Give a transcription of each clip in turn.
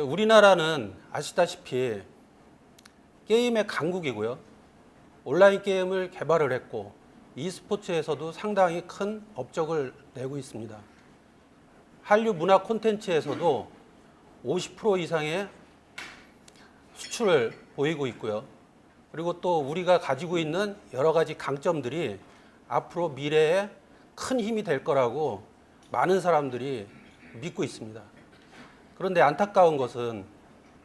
우리나라는 아시다시피 게임의 강국이고요. 온라인 게임을 개발을 했고 e스포츠에서도 상당히 큰 업적을 내고 있습니다. 한류 문화 콘텐츠에서도 50% 이상의 수출을 보이고 있고요. 그리고 또 우리가 가지고 있는 여러 가지 강점들이 앞으로 미래에 큰 힘이 될 거라고 많은 사람들이 믿고 있습니다. 그런데 안타까운 것은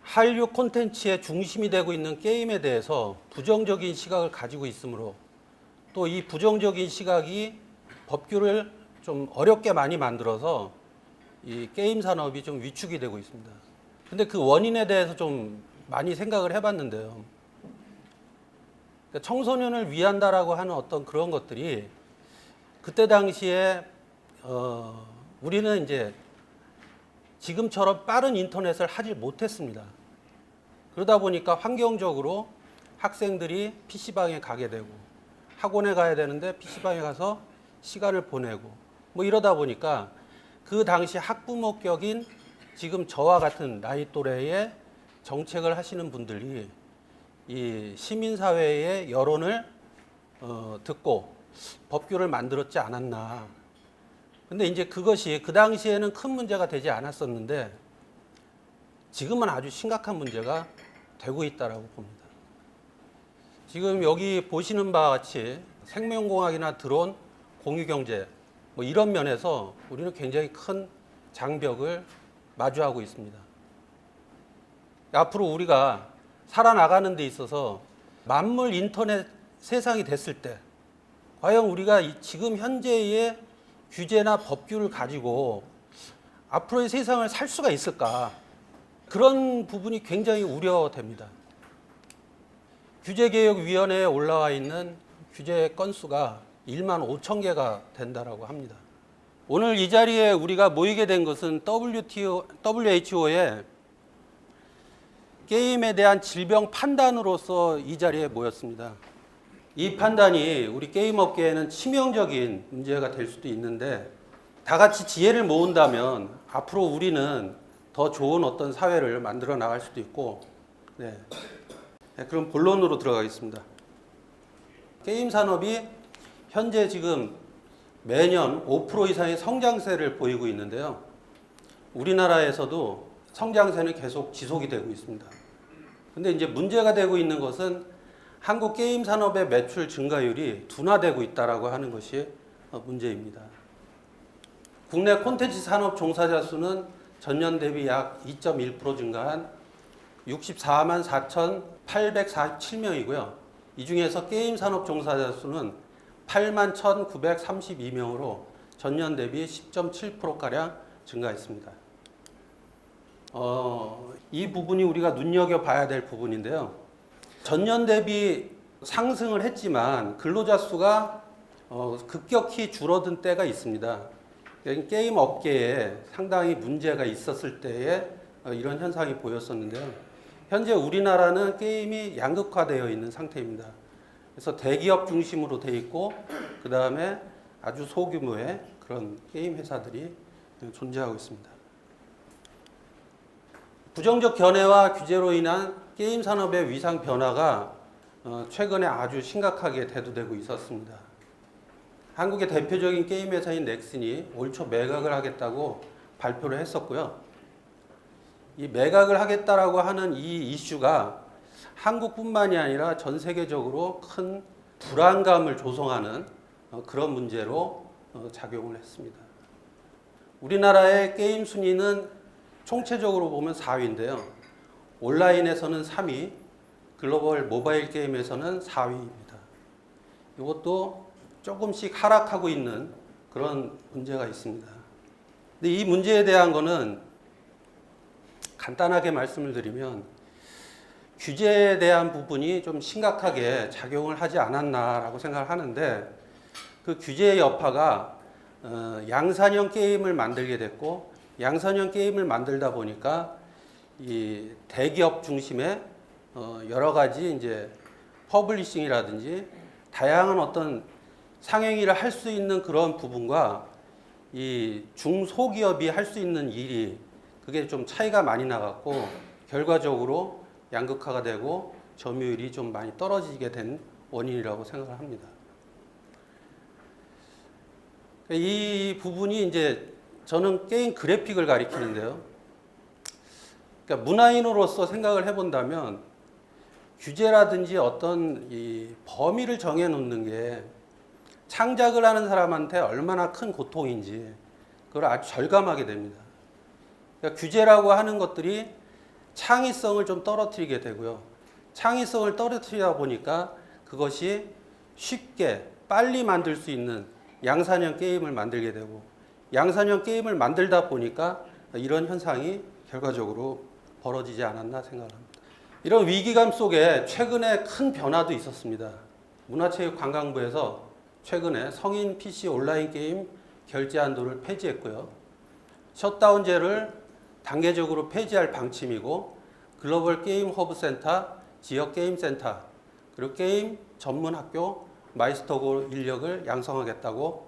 한류 콘텐츠의 중심이 되고 있는 게임에 대해서 부정적인 시각을 가지고 있으므로 또 이 부정적인 시각이 법규를 좀 어렵게 많이 만들어서 이 게임 산업이 좀 위축이 되고 있습니다. 근데 그 원인에 대해서 좀 많이 생각을 해봤는데요. 그러니까 청소년을 위한다라고 하는 어떤 그런 것들이 그때 당시에 우리는 이제 지금처럼 빠른 인터넷을 하지 못했습니다. 그러다 보니까 환경적으로 학생들이 PC방에 가게 되고 학원에 가야 되는데 PC방에 가서 시간을 보내고 뭐 이러다 보니까 그 당시 학부모격인 지금 저와 같은 나이 또래의 정책을 하시는 분들이 이 시민사회의 여론을 듣고 법규를 만들었지 않았나. 근데 이제 그것이 그 당시에는 큰 문제가 되지 않았었는데 지금은 아주 심각한 문제가 되고 있다라고 봅니다. 지금 여기 보시는 바와 같이 생명공학이나 드론, 공유경제 뭐 이런 면에서 우리는 굉장히 큰 장벽을 마주하고 있습니다. 앞으로 우리가 살아나가는 데 있어서 만물 인터넷 세상이 됐을 때 과연 우리가 지금 현재의 규제나 법규를 가지고 앞으로의 세상을 살 수가 있을까? 그런 부분이 굉장히 우려됩니다. 규제개혁위원회에 올라와 있는 규제 건수가 1만 5천 개가 된다라고 합니다. 오늘 이 자리에 우리가 모이게 된 것은 WHO의 게임에 대한 질병 판단으로서 이 자리에 모였습니다. 이 판단이 우리 게임 업계에는 치명적인 문제가 될 수도 있는데 다 같이 지혜를 모은다면 앞으로 우리는 더 좋은 어떤 사회를 만들어 나갈 수도 있고 그럼 본론으로 들어가겠습니다. 게임 산업이 현재 지금 매년 5% 이상의 성장세를 보이고 있는데요. 우리나라에서도 성장세는 계속 지속이 되고 있습니다. 근데 이제 문제가 되고 있는 것은 한국 게임 산업의 매출 증가율이 둔화되고 있다라고 하는 것이 문제입니다. 국내 콘텐츠 산업 종사자 수는 전년 대비 약 2.1% 증가한 64만 4,847명이고요. 이 중에서 게임 산업 종사자 수는 8만 1,932명으로 전년 대비 10.7%가량 증가했습니다. 이 부분이 우리가 눈여겨봐야 될 부분인데요. 전년 대비 상승을 했지만 근로자 수가 급격히 줄어든 때가 있습니다. 게임 업계에 상당히 문제가 있었을 때에 이런 현상이 보였었는데요. 현재 우리나라는 게임이 양극화되어 있는 상태입니다. 그래서 대기업 중심으로 되어 있고 그 다음에 아주 소규모의 그런 게임 회사들이 존재하고 있습니다. 부정적 견해와 규제로 인한 게임 산업의 위상 변화가 최근에 아주 심각하게 대두되고 있었습니다. 한국의 대표적인 게임 회사인 넥슨이 올 초 매각을 하겠다고 발표를 했었고요. 이 매각을 하겠다라고 하는 이 이슈가 한국뿐만이 아니라 전 세계적으로 큰 불안감을 조성하는 그런 문제로 작용을 했습니다. 우리나라의 게임 순위는 총체적으로 보면 4위인데요. 온라인에서는 3위, 글로벌 모바일 게임에서는 4위입니다. 이것도 조금씩 하락하고 있는 그런 문제가 있습니다. 근데 이 문제에 대한 거는 간단하게 말씀을 드리면 규제에 대한 부분이 좀 심각하게 작용을 하지 않았나라고 생각을 하는데 그 규제의 여파가 양산형 게임을 만들게 됐고 양산형 게임을 만들다 보니까 이 대기업 중심의 여러 가지 이제 퍼블리싱이라든지 다양한 어떤 상행위를 할 수 있는 그런 부분과 이 중소기업이 할 수 있는 일이 그게 좀 차이가 많이 나갔고 결과적으로 양극화가 되고 점유율이 좀 많이 떨어지게 된 원인이라고 생각을 합니다. 이 부분이 이제 저는 게임 그래픽을 가리키는데요. 그러니까 문화인으로서 생각을 해본다면 규제라든지 어떤 이 범위를 정해 놓는 게 창작을 하는 사람한테 얼마나 큰 고통인지 그걸 아주 절감하게 됩니다. 그러니까 규제라고 하는 것들이 창의성을 좀 떨어뜨리게 되고요. 창의성을 떨어뜨리다 보니까 그것이 쉽게 빨리 만들 수 있는 양산형 게임을 만들게 되고 양산형 게임을 만들다 보니까 이런 현상이 결과적으로 벌어지지 않았나 생각합니다. 이런 위기감 속에 최근에 큰 변화도 있었습니다. 문화체육관광부에서 최근에 성인 PC 온라인 게임 결제 한도를 폐지했고요. 셧다운제를 단계적으로 폐지할 방침이고 글로벌 게임 허브 센터, 지역 게임 센터, 그리고 게임 전문 학교 마이스터고 인력을 양성하겠다고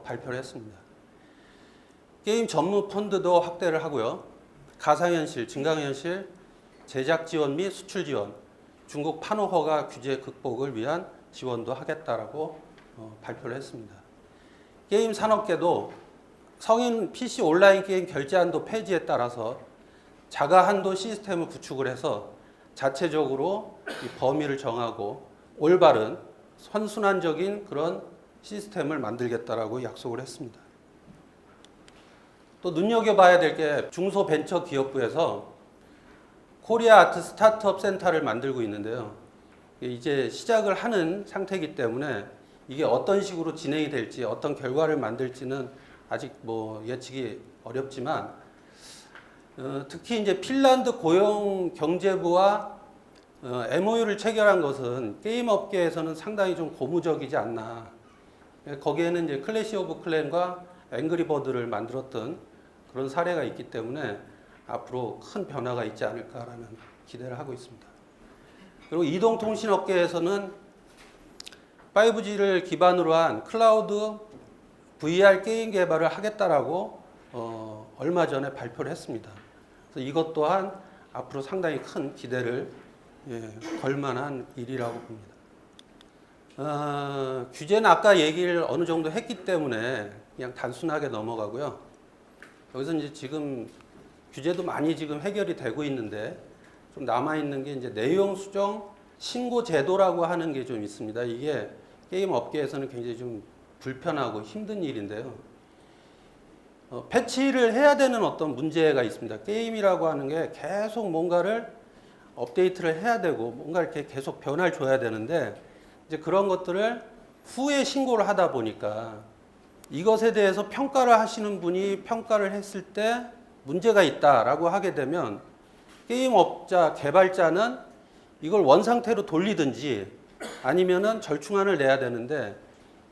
발표를 했습니다. 게임 전문 펀드도 확대를 하고요. 가상현실, 증강현실, 제작 지원 및 수출 지원, 중국 판호 허가 규제 극복을 위한 지원도 하겠다라고 발표를 했습니다. 게임 산업계도 성인 PC 온라인 게임 결제 한도 폐지에 따라서 자가 한도 시스템을 구축을 해서 자체적으로 이 범위를 정하고 올바른 선순환적인 그런 시스템을 만들겠다라고 약속을 했습니다. 또 눈여겨봐야 될 게 중소벤처기업부에서 코리아 아트 스타트업 센터를 만들고 있는데요. 이제 시작을 하는 상태이기 때문에 이게 어떤 식으로 진행이 될지 어떤 결과를 만들지는 아직 뭐 예측이 어렵지만 특히 이제 핀란드 고용경제부와 MOU를 체결한 것은 게임 업계에서는 상당히 좀 고무적이지 않나. 거기에는 이제 클래시 오브 클랜과 앵그리버드를 만들었던 그런 사례가 있기 때문에 앞으로 큰 변화가 있지 않을까라는 기대를 하고 있습니다. 그리고 이동통신업계에서는 5G를 기반으로 한 클라우드 VR 게임 개발을 하겠다라고 얼마 전에 발표를 했습니다. 그래서 이것 또한 앞으로 상당히 큰 기대를 걸만한 일이라고 봅니다. 규제는 아까 얘기를 어느 정도 했기 때문에 그냥 단순하게 넘어가고요. 여기서 이제 지금 규제도 많이 지금 해결이 되고 있는데 좀 남아있는 게 이제 내용 수정 신고 제도라고 하는 게 좀 있습니다. 이게 게임 업계에서는 굉장히 좀 불편하고 힘든 일인데요. 패치를 해야 되는 어떤 문제가 있습니다. 게임이라고 하는 게 계속 뭔가를 업데이트를 해야 되고 뭔가 이렇게 계속 변화를 줘야 되는데 이제 그런 것들을 후에 신고를 하다 보니까 이것에 대해서 평가를 하시는 분이 평가를 했을 때 문제가 있다라고 하게 되면 게임업자, 개발자는 이걸 원상태로 돌리든지 아니면은 절충안을 내야 되는데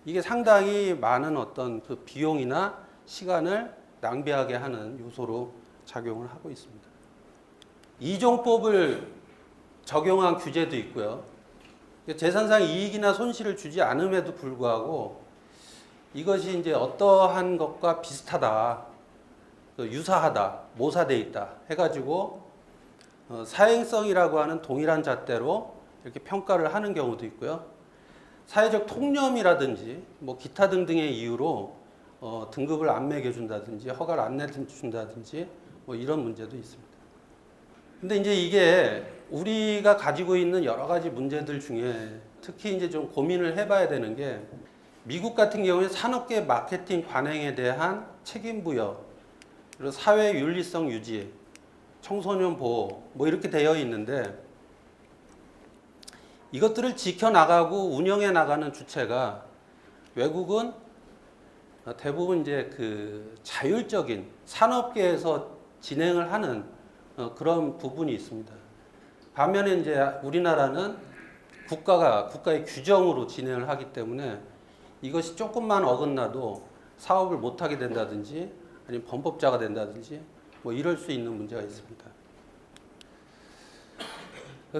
이게 상당히 많은 어떤 그 비용이나 시간을 낭비하게 하는 요소로 작용을 하고 있습니다. 이종법을 적용한 규제도 있고요. 재산상 이익이나 손실을 주지 않음에도 불구하고 이것이 이제 어떠한 것과 비슷하다, 유사하다, 모사돼 있다 해가지고 사행성이라고 하는 동일한 잣대로 이렇게 평가를 하는 경우도 있고요. 사회적 통념이라든지 뭐 기타 등등의 이유로 등급을 안 매겨준다든지 허가를 안 내준다든지 뭐 이런 문제도 있습니다. 근데 이제 이게 우리가 가지고 있는 여러 가지 문제들 중에 특히 이제 좀 고민을 해봐야 되는 게 미국 같은 경우에 산업계 마케팅 관행에 대한 책임 부여, 그리고 사회 윤리성 유지, 청소년 보호 뭐 이렇게 되어 있는데 이것들을 지켜나가고 운영해 나가는 주체가 외국은 대부분 이제 그 자율적인 산업계에서 진행을 하는 그런 부분이 있습니다. 반면에 이제 우리나라는 국가의 규정으로 진행을 하기 때문에 이것이 조금만 어긋나도 사업을 못하게 된다든지 아니면 범법자가 된다든지 뭐 이럴 수 있는 문제가 있습니다.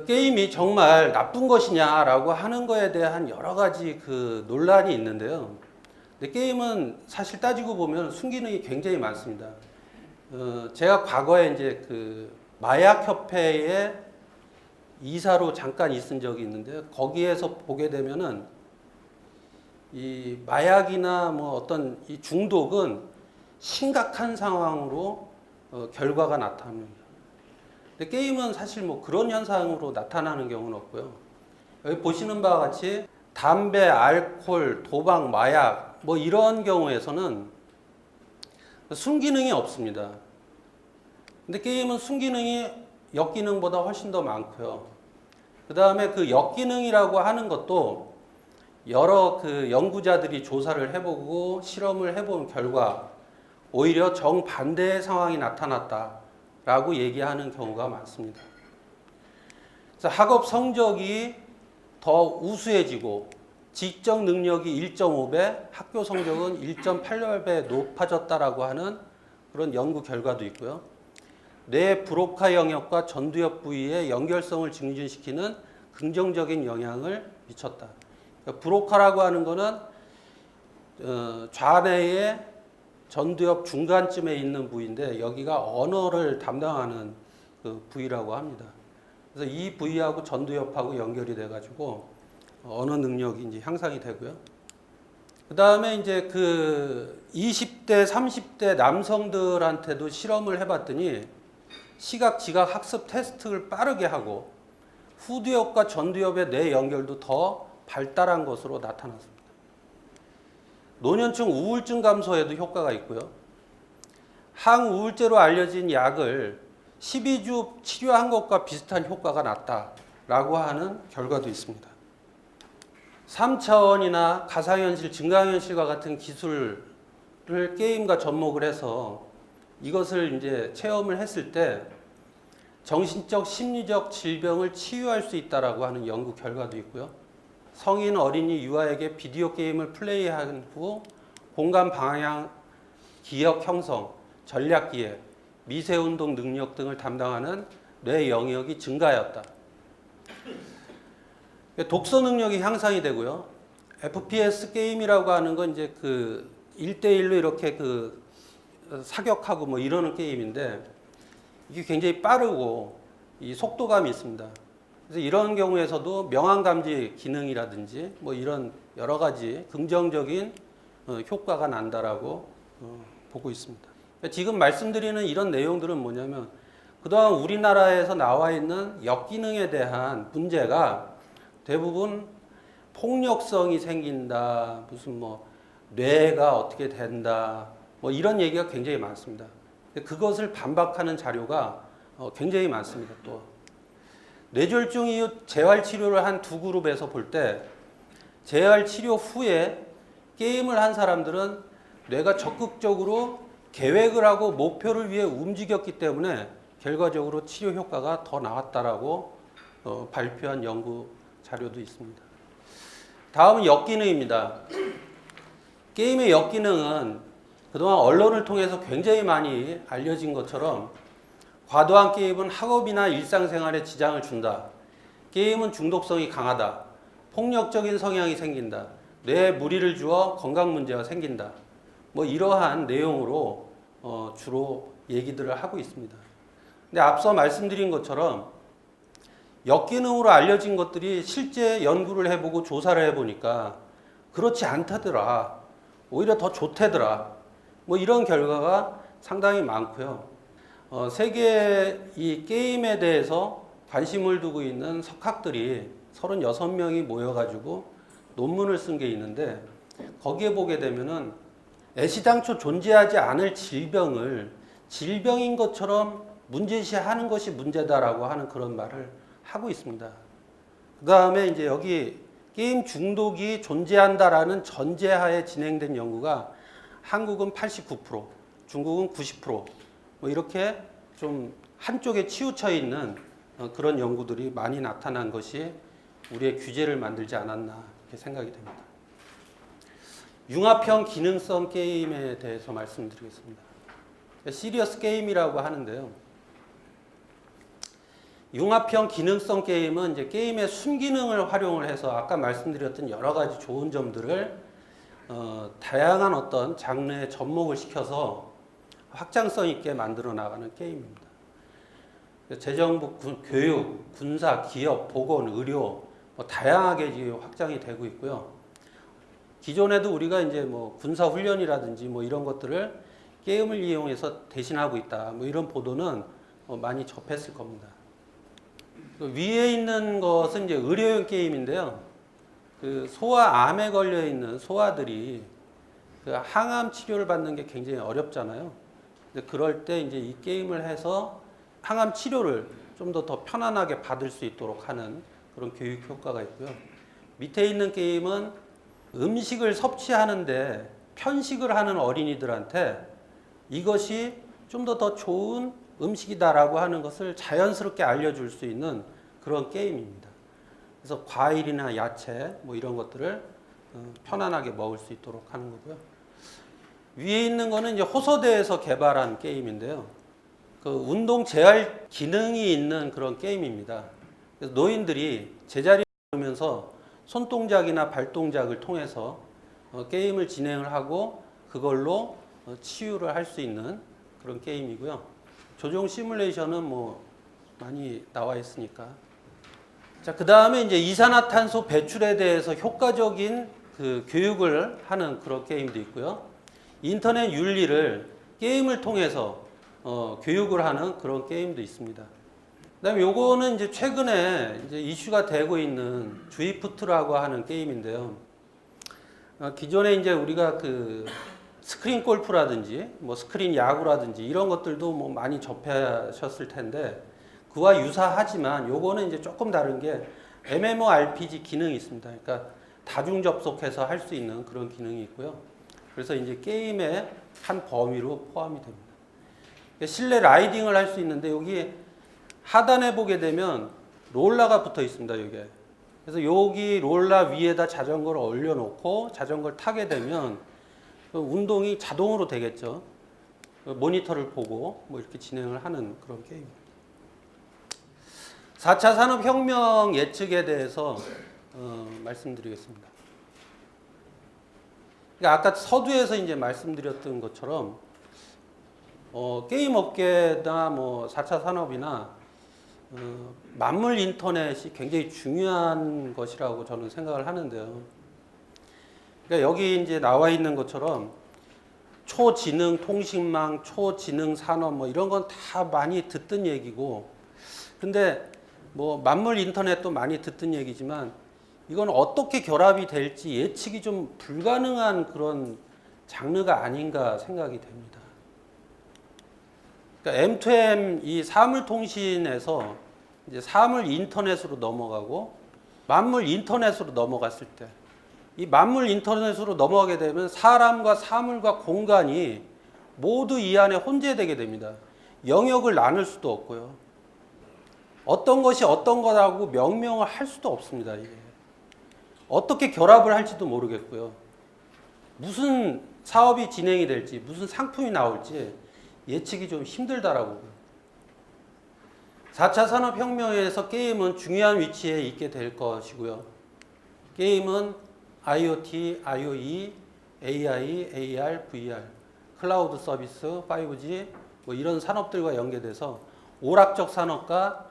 게임이 정말 나쁜 것이냐라고 하는 거에 대한 여러 가지 그 논란이 있는데요. 근데 게임은 사실 따지고 보면 순기능이 굉장히 많습니다. 제가 과거에 이제 그 마약협회의 이사로 잠깐 있은 적이 있는데 거기에서 보게 되면은 이 마약이나 뭐 어떤 이 중독은 심각한 상황으로 결과가 나타납니다. 근데 게임은 사실 뭐 그런 현상으로 나타나는 경우는 없고요. 여기 보시는 바와 같이 담배, 알코올, 도박, 마약 뭐 이런 경우에서는 순기능이 없습니다. 근데 게임은 순기능이 역기능보다 훨씬 더 많고요. 그 다음에 그 역기능이라고 하는 것도 여러 그 연구자들이 조사를 해보고 실험을 해본 결과 오히려 정반대의 상황이 나타났다라고 얘기하는 경우가 많습니다. 그래서 학업 성적이 더 우수해지고 지적 능력이 1.5배, 학교 성적은 1.8배 높아졌다라고 하는 그런 연구 결과도 있고요. 뇌 브로카 영역과 전두엽 부위의 연결성을 증진시키는 긍정적인 영향을 미쳤다. 그러니까 브로카라고 하는 거는 좌뇌의 전두엽 중간쯤에 있는 부위인데 여기가 언어를 담당하는 그 부위라고 합니다. 그래서 이 부위하고 전두엽하고 연결이 돼가지고 언어 능력이 이제 향상이 되고요. 그 다음에 이제 그 20대, 30대 남성들한테도 실험을 해봤더니 시각, 지각, 학습 테스트를 빠르게 하고 후두엽과 전두엽의 뇌 연결도 더 발달한 것으로 나타났습니다. 노년층 우울증 감소에도 효과가 있고요. 항우울제로 알려진 약을 12주 치료한 것과 비슷한 효과가 났다라고 하는 결과도 있습니다. 3차원이나 가상현실, 증강현실과 같은 기술을 게임과 접목을 해서 이것을 이제 체험을 했을 때 정신적, 심리적 질병을 치유할 수 있다라고 하는 연구 결과도 있고요. 성인, 어린이, 유아에게 비디오 게임을 플레이한 후 공간 방향, 기억 형성, 전략 기획, 미세 운동 능력 등을 담당하는 뇌 영역이 증가하였다. 독서 능력이 향상이 되고요. FPS 게임이라고 하는 건 이제 그 1대1로 이렇게 그 사격하고 뭐 이러는 게임인데 이게 굉장히 빠르고 이 속도감이 있습니다. 그래서 이런 경우에서도 명암 감지 기능이라든지 뭐 이런 여러 가지 긍정적인 효과가 난다라고 보고 있습니다. 지금 말씀드리는 이런 내용들은 뭐냐면 그동안 우리나라에서 나와 있는 역기능에 대한 문제가 대부분 폭력성이 생긴다, 무슨 뭐 뇌가 어떻게 된다, 뭐 이런 얘기가 굉장히 많습니다. 그것을 반박하는 자료가 굉장히 많습니다. 또 뇌졸중 이후 재활 치료를 한 두 그룹에서 볼 때 재활 치료 후에 게임을 한 사람들은 뇌가 적극적으로 계획을 하고 목표를 위해 움직였기 때문에 결과적으로 치료 효과가 더 나왔다라고 발표한 연구 자료도 있습니다. 다음은 역기능입니다. 게임의 역기능은 그동안 언론을 통해서 굉장히 많이 알려진 것처럼 과도한 게임은 학업이나 일상생활에 지장을 준다. 게임은 중독성이 강하다. 폭력적인 성향이 생긴다. 뇌에 무리를 주어 건강 문제가 생긴다. 뭐 이러한 내용으로 주로 얘기들을 하고 있습니다. 근데 앞서 말씀드린 것처럼 역기능으로 알려진 것들이 실제 연구를 해보고 조사를 해보니까 그렇지 않다더라. 오히려 더 좋대더라. 뭐 이런 결과가 상당히 많고요. 세계 이 게임에 대해서 관심을 두고 있는 석학들이 36명이 모여가지고 논문을 쓴 게 있는데 거기에 보게 되면은 애시당초 존재하지 않을 질병을 질병인 것처럼 문제시하는 것이 문제다라고 하는 그런 말을 하고 있습니다. 그 다음에 이제 여기 게임 중독이 존재한다라는 전제하에 진행된 연구가 한국은 89%, 중국은 90%, 뭐 이렇게 좀 한쪽에 치우쳐 있는 그런 연구들이 많이 나타난 것이 우리의 규제를 만들지 않았나 이렇게 생각이 됩니다. 융합형 기능성 게임에 대해서 말씀드리겠습니다. 시리어스 게임이라고 하는데요. 융합형 기능성 게임은 이제 게임의 순기능을 활용을 해서 아까 말씀드렸던 여러 가지 좋은 점들을 다양한 어떤 장르에 접목을 시켜서 확장성 있게 만들어 나가는 게임입니다. 재정부, 교육, 군사, 기업, 보건, 의료 뭐 다양하게 지금 확장이 되고 있고요. 기존에도 우리가 이제 뭐 군사 훈련이라든지 뭐 이런 것들을 게임을 이용해서 대신하고 있다. 뭐 이런 보도는 많이 접했을 겁니다. 위에 있는 것은 이제 의료용 게임인데요. 그 소아암에 걸려 있는 소아들이 그 항암 치료를 받는 게 굉장히 어렵잖아요. 근데 그럴 때 이제 이 게임을 해서 항암 치료를 좀 더 편안하게 받을 수 있도록 하는 그런 교육 효과가 있고요. 밑에 있는 게임은 음식을 섭취하는데 편식을 하는 어린이들한테 이것이 좀 더 좋은 음식이다라고 하는 것을 자연스럽게 알려줄 수 있는 그런 게임입니다. 그래서 과일이나 야채 뭐 이런 것들을 편안하게 먹을 수 있도록 하는 거고요. 위에 있는 거는 이제 호서대에서 개발한 게임인데요. 그 운동 재활 기능이 있는 그런 게임입니다. 그래서 노인들이 제자리에 오면서 손동작이나 발동작을 통해서 게임을 진행을 하고 그걸로 치유를 할 수 있는 그런 게임이고요. 조종 시뮬레이션은 뭐 많이 나와 있으니까. 자, 그 다음에 이제 이산화탄소 배출에 대해서 효과적인 그 교육을 하는 그런 게임도 있고요. 인터넷 윤리를 게임을 통해서 교육을 하는 그런 게임도 있습니다. 그다음에 요거는 이제 최근에 이제 이슈가 되고 있는 주이프트라고 하는 게임인데요. 기존에 이제 우리가 그 스크린 골프라든지 뭐 스크린 야구라든지 이런 것들도 뭐 많이 접하셨을 텐데 그와 유사하지만 요거는 이제 조금 다른 게 MMORPG 기능이 있습니다. 그러니까 다중 접속해서 할 수 있는 그런 기능이 있고요. 그래서 이제 게임의 한 범위로 포함이 됩니다. 실내 라이딩을 할 수 있는데 여기 하단에 보게 되면 롤러가 붙어 있습니다. 여기에. 그래서 여기 롤러 위에다 자전거를 올려놓고 자전거를 타게 되면 운동이 자동으로 되겠죠. 모니터를 보고 뭐 이렇게 진행을 하는 그런 게임입니다. 4차 산업혁명 예측에 대해서 말씀드리겠습니다. 그러니까 아까 서두에서 이제 말씀드렸던 것처럼 게임 업계나 뭐 4차 산업이나 만물 인터넷이 굉장히 중요한 것이라고 저는 생각을 하는데요. 그러니까 여기 이제 나와 있는 것처럼 초지능 통신망, 초지능 산업 뭐 이런 건 다 많이 듣던 얘기고, 근데 뭐 만물 인터넷도 많이 듣던 얘기지만 이건 어떻게 결합이 될지 예측이 좀 불가능한 그런 장르가 아닌가 생각이 됩니다. 그러니까 M2M 이 사물 통신에서 이제 사물 인터넷으로 넘어가고 만물 인터넷으로 넘어갔을 때 이 만물 인터넷으로 넘어가게 되면 사람과 사물과 공간이 모두 이 안에 혼재되게 됩니다. 영역을 나눌 수도 없고요. 어떤 것이 어떤 거라고 명명을 할 수도 없습니다. 이게. 어떻게 결합을 할지도 모르겠고요. 무슨 사업이 진행이 될지, 무슨 상품이 나올지 예측이 좀 힘들다라고. 4차 산업혁명에서 게임은 중요한 위치에 있게 될 것이고요. 게임은 IoT, IoE, AI, AR, VR, 클라우드 서비스, 5G 뭐 이런 산업들과 연계돼서 오락적 산업과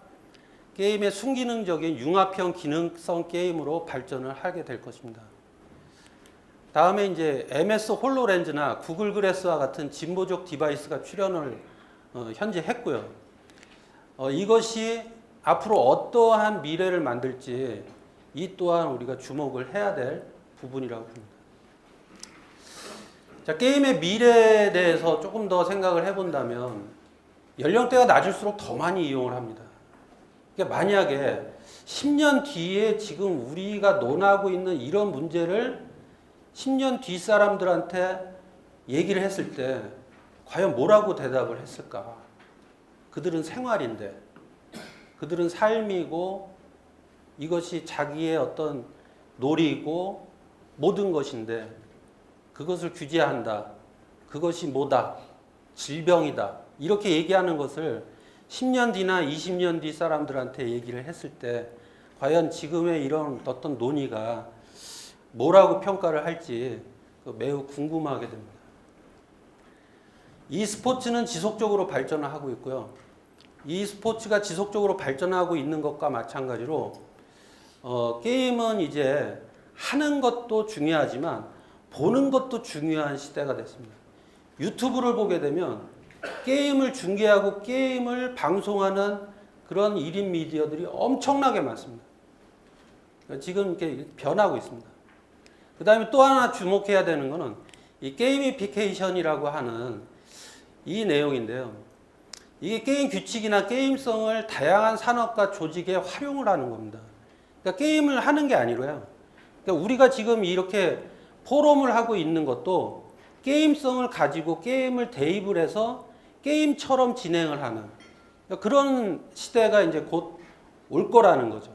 게임의 순기능적인 융합형 기능성 게임으로 발전을 하게 될 것입니다. 다음에 이제 MS 홀로렌즈나 구글 글래스와 같은 진보적 디바이스가 출현을 현재 했고요. 이것이 앞으로 어떠한 미래를 만들지 이 또한 우리가 주목을 해야 될 부분이라고 봅니다. 자, 게임의 미래에 대해서 조금 더 생각을 해본다면 연령대가 낮을수록 더 많이 이용을 합니다. 그러니까 만약에 10년 뒤에 지금 우리가 논하고 있는 이런 문제를 10년 뒤 사람들한테 얘기를 했을 때 과연 뭐라고 대답을 했을까? 그들은 생활인데, 그들은 삶이고 이것이 자기의 어떤 놀이고 모든 것인데 그것을 규제한다. 그것이 뭐다? 질병이다. 이렇게 얘기하는 것을 10년 뒤나 20년 뒤 사람들한테 얘기를 했을 때 과연 지금의 이런 어떤 논의가 뭐라고 평가를 할지 매우 궁금하게 됩니다. e스포츠는 지속적으로 발전을 하고 있고요. e스포츠가 지속적으로 발전하고 있는 것과 마찬가지로 게임은 이제 하는 것도 중요하지만 보는 것도 중요한 시대가 됐습니다. 유튜브를 보게 되면 게임을 중계하고 게임을 방송하는 그런 1인 미디어들이 엄청나게 많습니다. 지금 이렇게 변하고 있습니다. 그 다음에 또 하나 주목해야 되는 거는 이 게이미피케이션이라고 하는 이 내용인데요. 이게 게임 규칙이나 게임성을 다양한 산업과 조직에 활용을 하는 겁니다. 그러니까 게임을 하는 게 아니고요. 그러니까 우리가 지금 이렇게 포럼을 하고 있는 것도 게임성을 가지고 게임을 대입을 해서 게임처럼 진행을 하는 그런 시대가 이제 곧 올 거라는 거죠.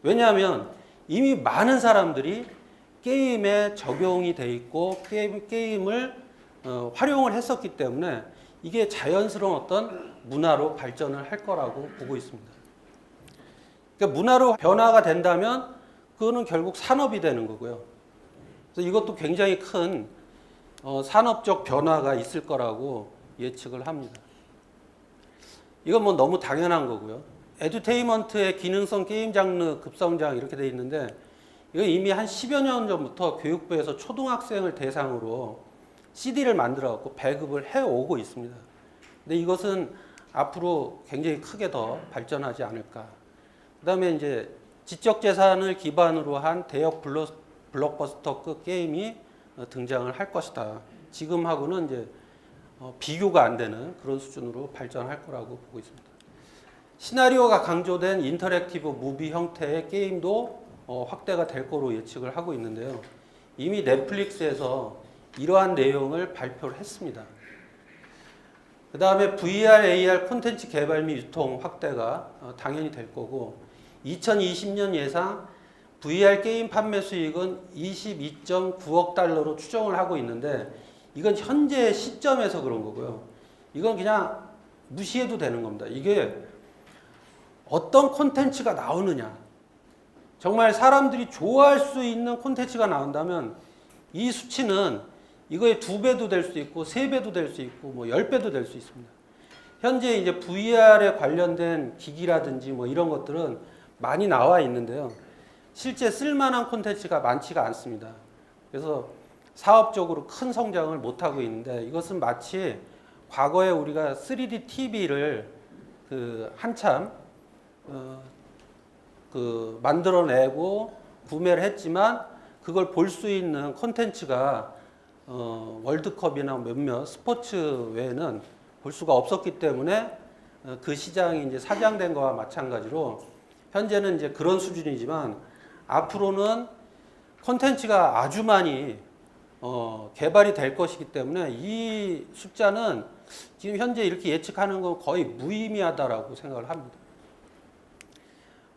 왜냐하면 이미 많은 사람들이 게임에 적용이 돼 있고 게임을 활용을 했었기 때문에 이게 자연스러운 어떤 문화로 발전을 할 거라고 보고 있습니다. 그러니까 문화로 변화가 된다면 그거는 결국 산업이 되는 거고요. 그래서 이것도 굉장히 큰 산업적 변화가 있을 거라고 예측을 합니다. 이건 뭐 너무 당연한 거고요. 에듀테인먼트의 기능성 게임 장르 급성장 이렇게 돼 있는데 이거 이미 한 10여 년 전부터 교육부에서 초등학생을 대상으로 CD를 만들어 갖고 배급을 해오고 있습니다. 근데 이것은 앞으로 굉장히 크게 더 발전하지 않을까. 그다음에 이제 지적 재산을 기반으로 한 대역 블록버스터급 게임이 등장을 할 것이다. 지금하고는 이제 비교가 안 되는 그런 수준으로 발전할 거라고 보고 있습니다. 시나리오가 강조된 인터랙티브 무비 형태의 게임도 확대가 될 거로 예측을 하고 있는데요. 이미 넷플릭스에서 이러한 내용을 발표를 했습니다. 그 다음에 VR, AR 콘텐츠 개발 및 유통 확대가 당연히 될 거고 2020년 예상 VR 게임 판매 수익은 22.9억 달러로 추정을 하고 있는데 이건 현재 시점에서 그런 거고요. 이건 그냥 무시해도 되는 겁니다. 이게 어떤 콘텐츠가 나오느냐. 정말 사람들이 좋아할 수 있는 콘텐츠가 나온다면 이 수치는 이거의 2배도 될 수 있고 3배도 될 수 있고 뭐 10배도 될 수 있습니다. 현재 이제 VR에 관련된 기기라든지 뭐 이런 것들은 많이 나와 있는데요. 실제 쓸만한 콘텐츠가 많지가 않습니다. 그래서 사업적으로 큰 성장을 못하고 있는데 이것은 마치 과거에 우리가 3D TV를 한참 만들어내고 구매를 했지만 그걸 볼 수 있는 콘텐츠가 월드컵이나 몇몇 스포츠 외에는 볼 수가 없었기 때문에 그 시장이 이제 사장된 거와 마찬가지로 현재는 이제 그런 수준이지만 앞으로는 콘텐츠가 아주 많이 개발이 될 것이기 때문에 이 숫자는 지금 현재 이렇게 예측하는 건 거의 무의미하다라고 생각을 합니다.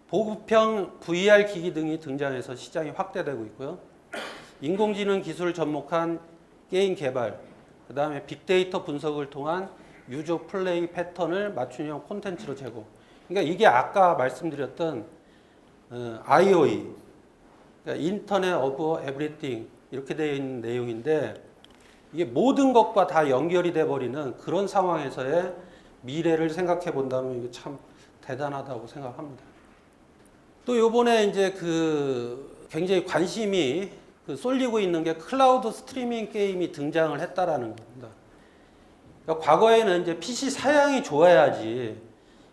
보급형 VR 기기 등이 등장해서 시장이 확대되고 있고요. 인공지능 기술을 접목한 게임 개발, 그 다음에 빅데이터 분석을 통한 유저 플레이 패턴을 맞춤형 콘텐츠로 제공. 그러니까 이게 아까 말씀드렸던 IoE, 그러니까 인터넷 오브 에브리띵 이렇게 되어 있는 내용인데 이게 모든 것과 다 연결이 돼 버리는 그런 상황에서의 미래를 생각해 본다면 이게 참 대단하다고 생각합니다. 또 요번에 이제 굉장히 관심이 쏠리고 있는 게 클라우드 스트리밍 게임이 등장을 했다라는 겁니다. 그러니까 과거에는 이제 PC 사양이 좋아야지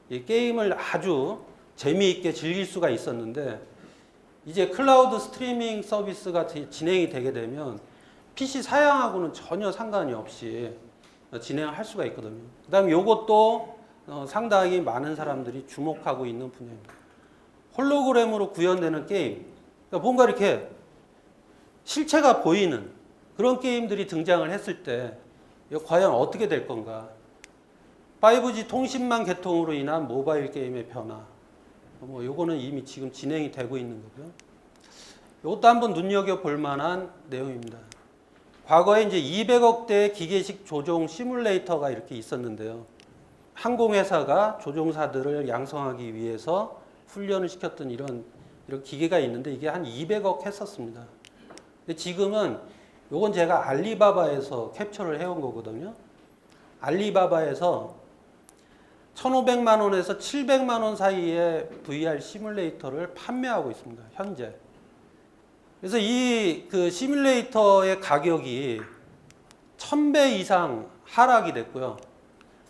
이 게임을 아주 재미있게 즐길 수가 있었는데 이제 클라우드 스트리밍 서비스가 진행이 되게 되면 PC 사양하고는 전혀 상관이 없이 진행을 할 수가 있거든요. 그 다음에 이것도 상당히 많은 사람들이 주목하고 있는 분야입니다. 홀로그램으로 구현되는 게임, 그러니까 뭔가 이렇게 실체가 보이는 그런 게임들이 등장을 했을 때 이거 과연 어떻게 될 건가? 5G 통신망 개통으로 인한 모바일 게임의 변화, 뭐 요거는 이미 지금 진행이 되고 있는 거고요. 이것도 한번 눈여겨볼 만한 내용입니다. 과거에 이제 200억대의 기계식 조종 시뮬레이터가 이렇게 있었는데요. 항공회사가 조종사들을 양성하기 위해서 훈련을 시켰던 이런 기계가 있는데 이게 한 200억 했었습니다. 근데 지금은 요건 제가 알리바바에서 캡처를 해온 거거든요. 알리바바에서 1,500만 원에서 700만 원 사이에 VR 시뮬레이터를 판매하고 있습니다. 현재. 그래서 이 그 시뮬레이터의 가격이 1000배 이상 하락이 됐고요.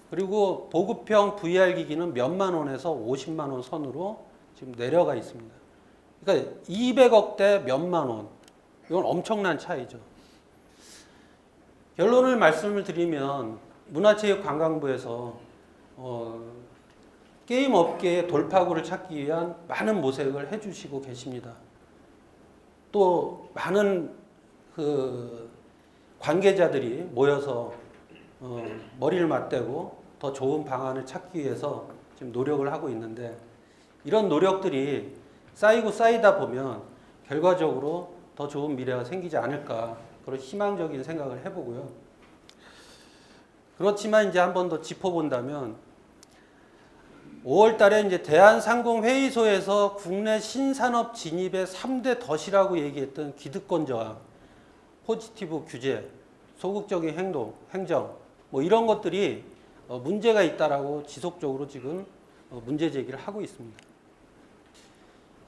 그리고 보급형 VR 기기는 몇만 원에서 50만 원 선으로 지금 내려가 있습니다. 그러니까 200억 대 몇만 원. 이건 엄청난 차이죠. 결론을 말씀을 드리면 문화체육관광부에서 게임 업계의 돌파구를 찾기 위한 많은 모색을 해주시고 계십니다. 또 많은 그 관계자들이 모여서 머리를 맞대고 더 좋은 방안을 찾기 위해서 지금 노력을 하고 있는데 이런 노력들이 쌓이고 쌓이다 보면 결과적으로 더 좋은 미래가 생기지 않을까 그런 희망적인 생각을 해보고요. 그렇지만 이제 한 번 더 짚어본다면 5월 달에 이제 대한상공회의소에서 국내 신산업 진입의 3대 덫이라고 얘기했던 기득권 저항, 포지티브 규제, 소극적인 행정, 뭐 이런 것들이 문제가 있다라고 지속적으로 지금 문제 제기를 하고 있습니다.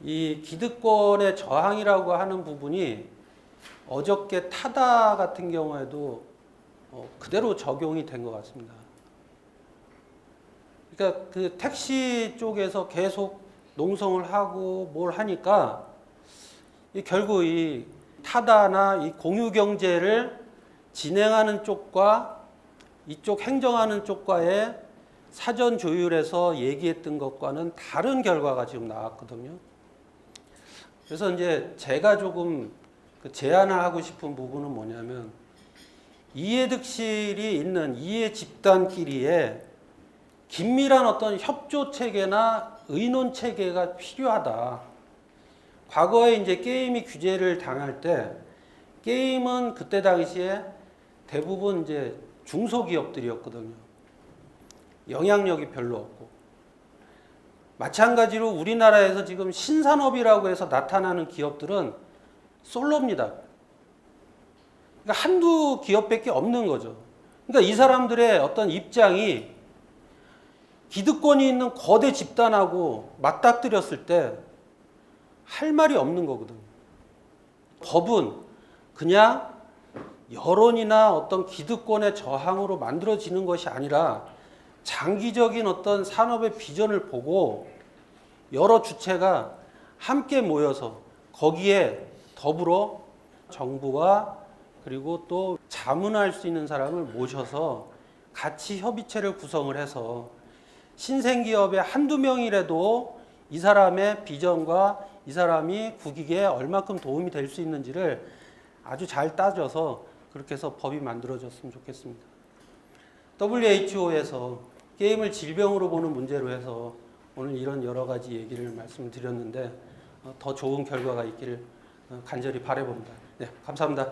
이 기득권의 저항이라고 하는 부분이 어저께 타다 같은 경우에도 그대로 적용이 된 것 같습니다. 그러니까 그 택시 쪽에서 계속 농성을 하고 뭘 하니까 결국 이 타다나 이 공유 경제를 진행하는 쪽과 이쪽 행정하는 쪽과의 사전 조율에서 얘기했던 것과는 다른 결과가 지금 나왔거든요. 그래서 이제 제가 조금 제안을 하고 싶은 부분은 뭐냐면 이해득실이 있는 이해 집단끼리의 긴밀한 어떤 협조 체계나 의논 체계가 필요하다. 과거에 이제 게임이 규제를 당할 때 게임은 그때 당시에 대부분 이제 중소기업들이었거든요. 영향력이 별로 없고. 마찬가지로 우리나라에서 지금 신산업이라고 해서 나타나는 기업들은 솔로입니다. 그러니까 한두 기업밖에 없는 거죠. 그러니까 이 사람들의 어떤 입장이 기득권이 있는 거대 집단하고 맞닥뜨렸을 때 할 말이 없는 거거든요. 법은 그냥 여론이나 어떤 기득권의 저항으로 만들어지는 것이 아니라 장기적인 어떤 산업의 비전을 보고 여러 주체가 함께 모여서 거기에 더불어 정부와 그리고 또 자문할 수 있는 사람을 모셔서 같이 협의체를 구성을 해서 신생기업의 한두 명이라도 이 사람의 비전과 이 사람이 국익에 얼마큼 도움이 될 수 있는지를 아주 잘 따져서 그렇게 해서 법이 만들어졌으면 좋겠습니다. WHO에서 게임을 질병으로 보는 문제로 해서 오늘 이런 여러 가지 얘기를 말씀드렸는데 더 좋은 결과가 있기를 간절히 바라봅니다. 네, 감사합니다.